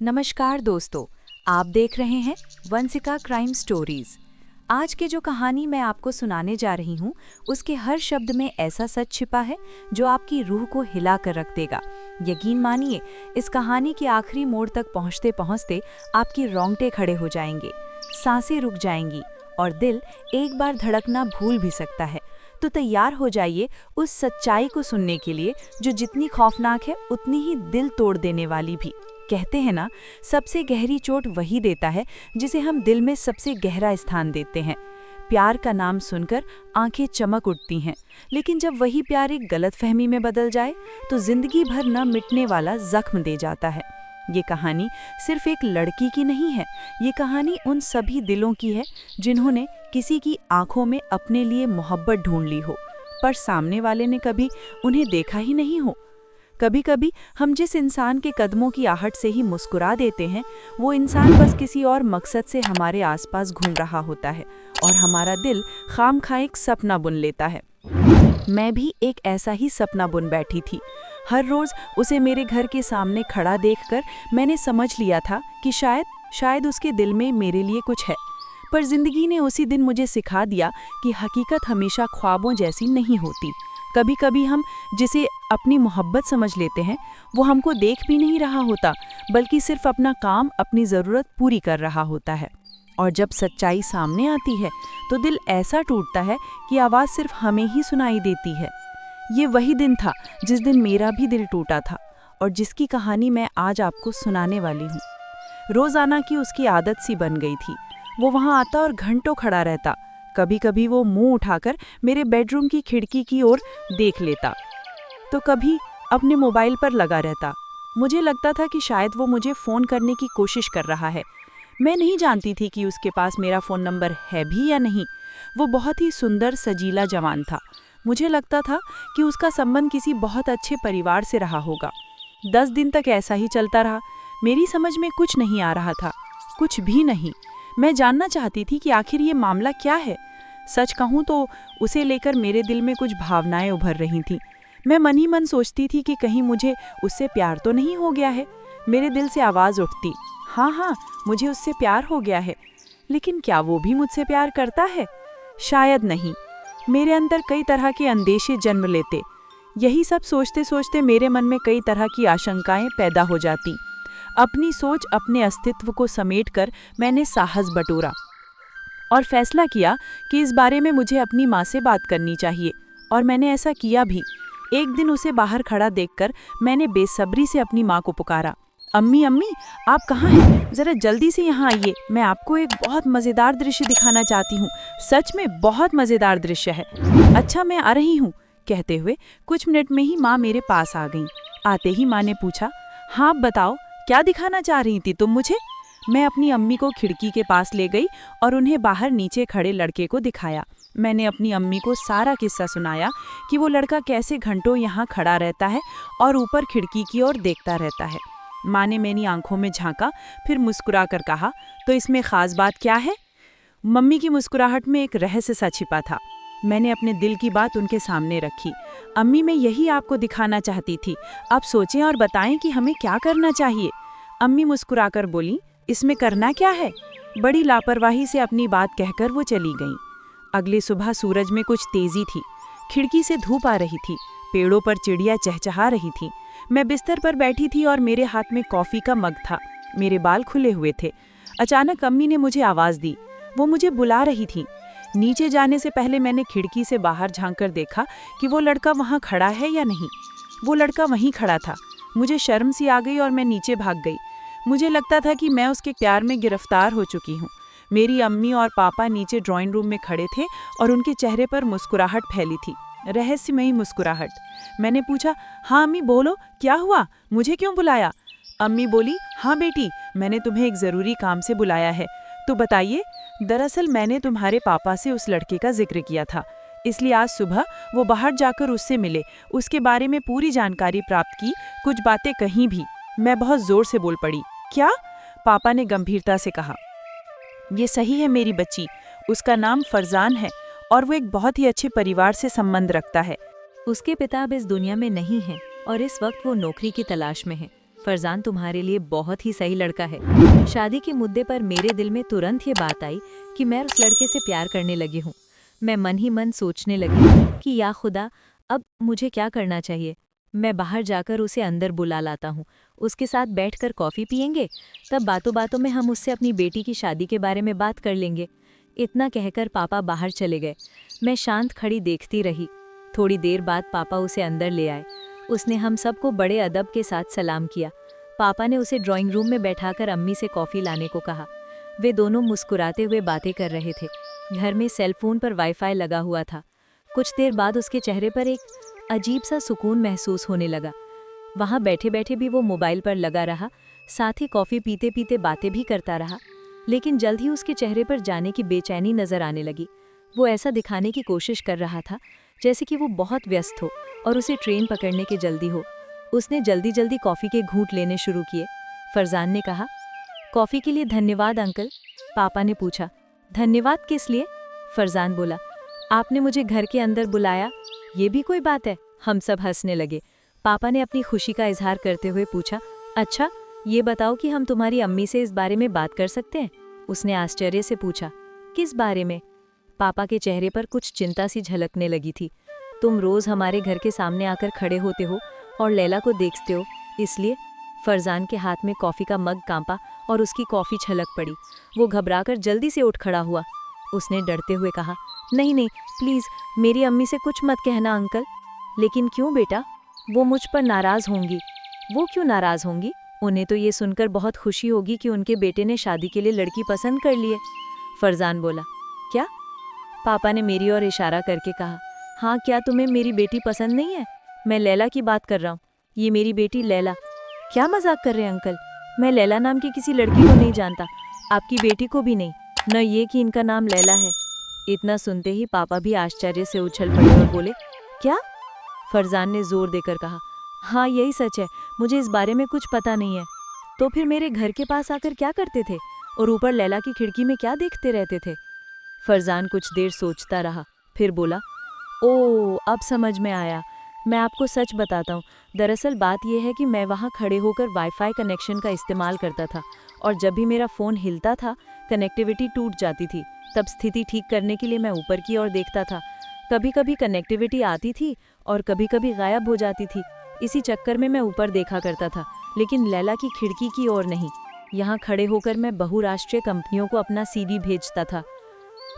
नमस्कार दोस्तों, आप देख रहे हैं वंशिका क्राइम स्टोरीज। आज की जो कहानी मैं आपको सुनाने जा रही हूँ, उसके हर शब्द में ऐसा सच छिपा है जो आपकी रूह को हिला कर रख देगा। यकीन मानिए, इस कहानी के आखिरी मोड़ तक पहुँचते पहुँचते आपकी रोंगटे खड़े हो जाएंगे, सांसें रुक जाएंगी और दिल एक बार धड़कना भूल भी सकता है। तो तैयार हो जाइए उस सच्चाई को सुनने के लिए जो जितनी खौफनाक है उतनी ही दिल तोड़ देने वाली भी। कहते हैं ना, सबसे गहरी चोट वही देता है जिसे हम दिल में सबसे गहरा स्थान देते हैं। प्यार का नाम सुनकर आंखें चमक उठती हैं, लेकिन जब वही प्यार एक गलतफहमी में बदल जाए तो जिंदगी भर न मिटने वाला जख्म दे जाता है। ये कहानी सिर्फ एक लड़की की नहीं है, ये कहानी उन सभी दिलों की है जिन्होंने किसी की आंखों में अपने लिए मोहब्बत ढूंढ ली हो, पर सामने वाले ने कभी उन्हें देखा ही नहीं हो। कभी कभी हम जिस इंसान के कदमों की आहट से ही मुस्कुरा देते हैं, वो इंसान बस किसी और मकसद से हमारे आसपास घूम रहा होता है और हमारा दिल खामखा एक सपना बुन लेता है। मैं भी एक ऐसा ही सपना बुन बैठी थी। हर रोज उसे मेरे घर के सामने खड़ा देखकर मैंने समझ लिया था कि शायद उसके दिल में मेरे लिए कुछ है। पर जिंदगी ने उसी दिन मुझे सिखा दिया कि हकीकत हमेशा ख्वाबों जैसी नहीं होती। कभी कभी हम जिसे अपनी मोहब्बत समझ लेते हैं, वो हमको देख भी नहीं रहा होता, बल्कि सिर्फ अपना काम, अपनी ज़रूरत पूरी कर रहा होता है। और जब सच्चाई सामने आती है तो दिल ऐसा टूटता है कि आवाज़ सिर्फ हमें ही सुनाई देती है। ये वही दिन था जिस दिन मेरा भी दिल टूटा था और जिसकी कहानी मैं आज आपको सुनाने वाली हूँ। रोज़ाना की उसकी आदत सी बन गई थी। वो वहाँ आता और घंटों खड़ा रहता। कभी कभी वो मुंह उठाकर मेरे बेडरूम की खिड़की की ओर देख लेता, तो कभी अपने मोबाइल पर लगा रहता। मुझे लगता था कि शायद वो मुझे फ़ोन करने की कोशिश कर रहा है। मैं नहीं जानती थी कि उसके पास मेरा फ़ोन नंबर है भी या नहीं। वो बहुत ही सुंदर सजीला जवान था। मुझे लगता था कि उसका संबंध किसी बहुत अच्छे परिवार से रहा होगा। 10 दिन तक ऐसा ही चलता रहा। मेरी समझ में कुछ नहीं आ रहा था, कुछ भी नहीं। मैं जानना चाहती थी कि आखिर ये मामला क्या है। सच कहूँ तो उसे लेकर मेरे दिल में कुछ भावनाएं उभर रही थीं। मैं मन ही मन सोचती थी कि कहीं मुझे उससे प्यार तो नहीं हो गया है। मेरे दिल से आवाज़ उठती, हाँ, मुझे उससे प्यार हो गया है। लेकिन क्या वो भी मुझसे प्यार करता है? शायद नहीं। मेरे अंदर कई तरह के अंदेशे जन्म लेते। यही सब सोचते सोचते मेरे मन में कई तरह की आशंकाएं पैदा हो जाती। अपनी सोच, अपने अस्तित्व को समेटकर मैंने साहस बटोरा और फैसला किया कि इस बारे में मुझे अपनी माँ से बात करनी चाहिए। और मैंने ऐसा किया भी। एक दिन उसे बाहर खड़ा देखकर मैंने बेसब्री से अपनी माँ को पुकारा, अम्मी, आप कहाँ हैं? ज़रा जल्दी से यहाँ आइए। मैं आपको एक बहुत मज़ेदार दृश्य दिखाना चाहती हूँ। सच में बहुत मज़ेदार दृश्य है। अच्छा, मैं आ रही हूँ, कहते हुए कुछ मिनट में ही माँ मेरे पास आ गई। आते ही माँ ने पूछा, हाँ बताओ, क्या दिखाना चाह रही थी तुम मुझे? मैं अपनी अम्मी को खिड़की के पास ले गई और उन्हें बाहर नीचे खड़े लड़के को दिखाया। मैंने अपनी अम्मी को सारा किस्सा सुनाया कि वो लड़का कैसे घंटों यहाँ खड़ा रहता है और ऊपर खिड़की की ओर देखता रहता है। माँ ने मेरी आंखों में झांका, फिर मुस्कुरा कर कहा, तो इसमें ख़ास बात क्या है? मम्मी की मुस्कुराहट में एक रहस्य सा छिपा था। मैंने अपने दिल की बात उनके सामने रखी। अम्मी, मैं यही आपको दिखाना चाहती थी। आप सोचें और बताएं कि हमें क्या करना चाहिए। अम्मी मुस्कुराकर बोली, इसमें करना क्या है? बड़ी लापरवाही से अपनी बात कहकर वो चली गईं। अगली सुबह सूरज में कुछ तेजी थी। खिड़की से धूप आ रही थी। पेड़ों पर चिड़िया चहचहा रही थी। मैं बिस्तर पर बैठी थी और मेरे हाथ में कॉफ़ी का मग था। मेरे बाल खुले हुए थे। अचानक अम्मी ने मुझे आवाज़ दी। वो मुझे बुला रही थी। नीचे जाने से पहले मैंने खिड़की से बाहर झांककर देखा कि वो लड़का वहाँ खड़ा है या नहीं। वो लड़का वहीं खड़ा था। मुझे शर्म सी आ गई और मैं नीचे भाग गई। मुझे लगता था कि मैं उसके प्यार में गिरफ्तार हो चुकी हूँ। मेरी अम्मी और पापा नीचे ड्राइंग रूम में खड़े थे और उनके चेहरे पर मुस्कुराहट फैली थी, रहस्यमयी मुस्कुराहट। मैंने पूछा, हाँ अम्मी बोलो, क्या हुआ? मुझे क्यों बुलाया? अम्मी बोली, हाँ बेटी, मैंने तुम्हें एक ज़रूरी काम से बुलाया है। तो बताइए। दरअसल मैंने तुम्हारे पापा से उस लड़के का जिक्र किया था, इसलिए आज सुबह वो बाहर जाकर उससे मिले, उसके बारे में पूरी जानकारी प्राप्त की, कुछ बातें कहीं भी। मैं बहुत ज़ोर से बोल पड़ी, क्या? पापा ने गंभीरता से कहा, ये सही है मेरी बच्ची, उसका नाम फरजान है और वो एक बहुत ही अच्छे परिवार से संबंध रखता है। उसके पिता अब इस दुनिया में नहीं हैं और इस वक्त वो नौकरी की तलाश में है। फरजान तुम्हारे लिए बहुत ही सही लड़का है। शादी के मुद्दे पर मेरे दिल में तुरंत ये बात आई कि मैं उस लड़के से प्यार करने लगी हूँ। मैं मन ही मन सोचने लगी कि या खुदा, अब मुझे क्या करना चाहिए। मैं बाहर जाकर उसे अंदर बुला लाता हूँ, उसके साथ बैठकर कॉफ़ी पियेंगे, तब बातों बातों में हम उससे अपनी बेटी की शादी के बारे में बात कर लेंगे। इतना कहकर पापा बाहर चले गए। मैं शांत खड़ी देखती रही। थोड़ी देर बाद पापा उसे अंदर ले आए। उसने हम सबको बड़े अदब के साथ सलाम किया। पापा ने उसे ड्राइंग रूम में बैठाकर अम्मी से कॉफ़ी लाने को कहा। वे दोनों मुस्कुराते हुए बातें कर रहे थे। घर में सेलफोन पर वाईफाई लगा हुआ था। कुछ देर बाद उसके चेहरे पर एक अजीब सा सुकून महसूस होने लगा। वहाँ बैठे बैठे भी वो मोबाइल पर लगा रहा, साथ ही कॉफ़ी पीते पीते बातें भी करता रहा। लेकिन जल्द ही उसके चेहरे पर जाने की बेचैनी नजर आने लगी। वो ऐसा दिखाने की कोशिश कर रहा था जैसे कि वो बहुत व्यस्त हो और उसे ट्रेन पकड़ने की जल्दी हो। उसने जल्दी जल्दी कॉफ़ी के घूंट लेने शुरू किए। फरजान ने कहा, कॉफ़ी के लिए धन्यवाद अंकल। पापा ने पूछा, धन्यवाद किस लिए? फरजान बोला, आपने मुझे घर के अंदर बुलाया, ये भी कोई बात है? हम सब हंसने लगे। पापा ने अपनी खुशी का इजहार करते हुए पूछा, अच्छा ये बताओ कि हम तुम्हारी अम्मी से इस बारे में बात कर सकते हैं? उसने आश्चर्य से पूछा, किस बारे में? पापा के चेहरे पर कुछ चिंता सी झलकने लगी थी। तुम रोज हमारे घर के सामने आकर खड़े होते हो और लैला को देखते हो, इसलिए। फरजान के हाथ में कॉफ़ी का मग कांपा और उसकी कॉफ़ी छलक पड़ी। वो घबराकर जल्दी से उठ खड़ा हुआ। उसने डरते हुए कहा, नहीं नहीं, प्लीज़ मेरी अम्मी से कुछ मत कहना अंकल। लेकिन क्यों बेटा? वो मुझ पर नाराज़ होंगी। वो क्यों नाराज़ होंगी? उन्हें तो ये सुनकर बहुत खुशी होगी कि उनके बेटे ने शादी के लिए लड़की पसंद कर ली है। फरजान बोला, क्या? पापा ने मेरी ओर इशारा करके कहा, हाँ, क्या तुम्हें मेरी बेटी पसंद नहीं है? मैं लैला की बात कर रहा हूँ, ये मेरी बेटी लैला। क्या मजाक कर रहे हैं अंकल? मैं लैला नाम की किसी लड़की को नहीं जानता, आपकी बेटी को भी नहीं, न ये कि इनका नाम लैला है। इतना सुनते ही पापा भी आश्चर्य से उछल पड़े और बोले, क्या? फरजान ने जोर देकर कहा, हाँ यही सच है, मुझे इस बारे में कुछ पता नहीं है। तो फिर मेरे घर के पास आकर क्या करते थे और ऊपर लैला की खिड़की में क्या देखते रहते थे? फरजान कुछ देर सोचता रहा, फिर बोला, ओह अब समझ में आया। मैं आपको सच बताता हूँ, दरअसल बात यह है कि मैं वहाँ खड़े होकर वाईफाई कनेक्शन का इस्तेमाल करता था और जब भी मेरा फ़ोन हिलता था कनेक्टिविटी टूट जाती थी। तब स्थिति ठीक करने के लिए मैं ऊपर की ओर देखता था। कभी कभी कनेक्टिविटी आती थी और कभी कभी गायब हो जाती थी। इसी चक्कर में मैं ऊपर देखा करता था, लेकिन लैला की खिड़की की ओर नहीं। यहाँ खड़े होकर मैं बहुराष्ट्रीय कंपनियों को अपना CV भेजता था।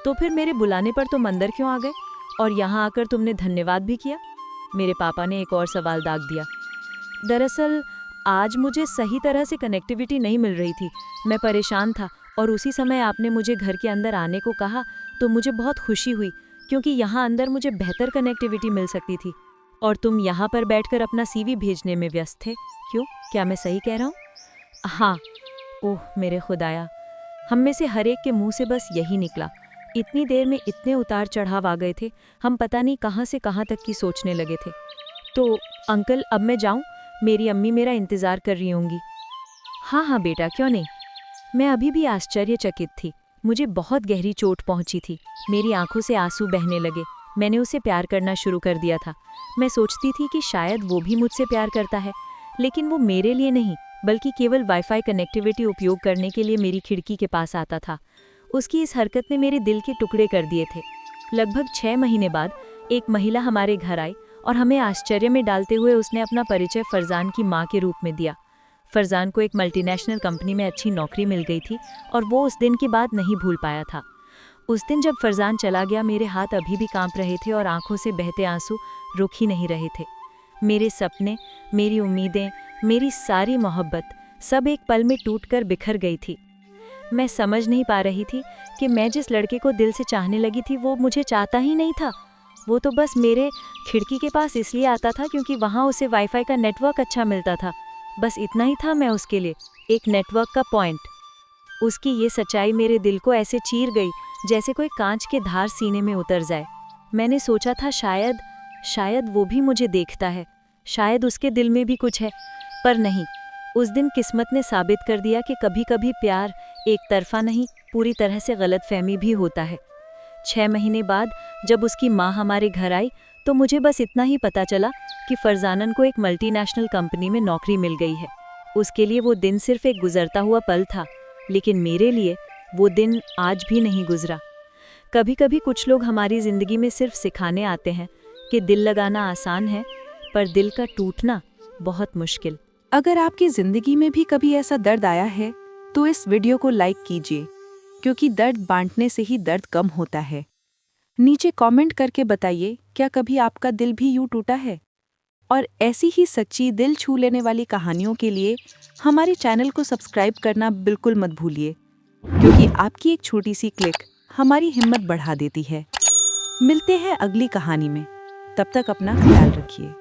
तो फिर मेरे बुलाने पर तुम अंदर क्यों आ गए और यहाँ आकर तुमने धन्यवाद भी किया? मेरे पापा ने एक और सवाल दाग दिया। दरअसल आज मुझे सही तरह से कनेक्टिविटी नहीं मिल रही थी। मैं परेशान था और उसी समय आपने मुझे घर के अंदर आने को कहा तो मुझे बहुत खुशी हुई, क्योंकि यहाँ अंदर मुझे बेहतर कनेक्टिविटी मिल सकती थी। और तुम यहाँ पर बैठकर अपना CV भेजने में व्यस्त थे, क्यों? क्या मैं सही कह रहा हूँ? हाँ। ओह मेरे खुदाया, हम में से हर एक के मुंह से बस यही निकला। इतनी देर में इतने उतार चढ़ाव आ गए थे, हम पता नहीं कहाँ से कहाँ तक की सोचने लगे थे। तो अंकल अब मैं जाऊँ? मेरी अम्मी मेरा इंतज़ार कर रही होंगी। हाँ हाँ बेटा, क्यों नहीं। मैं अभी भी आश्चर्यचकित थी। मुझे बहुत गहरी चोट पहुंची थी। मेरी आंखों से आंसू बहने लगे। मैंने उसे प्यार करना शुरू कर दिया था। मैं सोचती थी कि शायद वो भी मुझसे प्यार करता है, लेकिन वो मेरे लिए नहीं बल्कि केवल वाईफाई कनेक्टिविटी उपयोग करने के लिए मेरी खिड़की के पास आता था। उसकी इस हरकत ने मेरे दिल के टुकड़े कर दिए थे। लगभग 6 महीने बाद एक महिला हमारे घर आई और हमें आश्चर्य में डालते हुए उसने अपना परिचय फरजान की माँ के रूप में दिया। फरजान को एक मल्टीनेशनल कंपनी में अच्छी नौकरी मिल गई थी और वो उस दिन की बात नहीं भूल पाया था। उस दिन जब फरजान चला गया, मेरे हाथ अभी भी कांप रहे थे और आंखों से बहते आंसू रुक ही नहीं रहे थे। मेरे सपने, मेरी उम्मीदें, मेरी सारी मोहब्बत सब एक पल में टूटकर बिखर गई थी। मैं समझ नहीं पा रही थी कि मैं जिस लड़के को दिल से चाहने लगी थी वो मुझे चाहता ही नहीं था। वो तो बस मेरे खिड़की के पास इसलिए आता था क्योंकि वहाँ उसे वाईफाई का नेटवर्क अच्छा मिलता था। बस इतना ही था मैं उसके लिए, एक नेटवर्क का पॉइंट। उसकी ये सच्चाई मेरे दिल को ऐसे चीर गई जैसे कोई कांच के धार सीने में उतर जाए। मैंने सोचा था शायद वो भी मुझे देखता है, शायद उसके दिल में भी कुछ है, पर नहीं। उस दिन किस्मत ने साबित कर दिया कि कभी कभी प्यार एक तरफा नहीं, पूरी तरह से गलतफहमी भी होता है। 6 महीने बाद जब उसकी माँ हमारे घर आई तो मुझे बस इतना ही पता चला कि फरजानन को एक मल्टीनेशनल कंपनी में नौकरी मिल गई है। उसके लिए वो दिन सिर्फ एक गुजरता हुआ पल था, लेकिन मेरे लिए वो दिन आज भी नहीं गुजरा। कभी कभी कुछ लोग हमारी जिंदगी में सिर्फ सिखाने आते हैं कि दिल लगाना आसान है, पर दिल का टूटना बहुत मुश्किल। अगर आपकी जिंदगी में भी कभी ऐसा दर्द आया है तो इस वीडियो को लाइक कीजिए, क्योंकि दर्द बांटने से ही दर्द कम होता है। नीचे कमेंट करके बताइए, क्या कभी आपका दिल भी यूं टूटा है? और ऐसी ही सच्ची दिल छू लेने वाली कहानियों के लिए हमारे चैनल को सब्सक्राइब करना बिल्कुल मत भूलिए, क्योंकि आपकी एक छोटी सी क्लिक हमारी हिम्मत बढ़ा देती है। मिलते हैं अगली कहानी में, तब तक अपना ख्याल रखिए।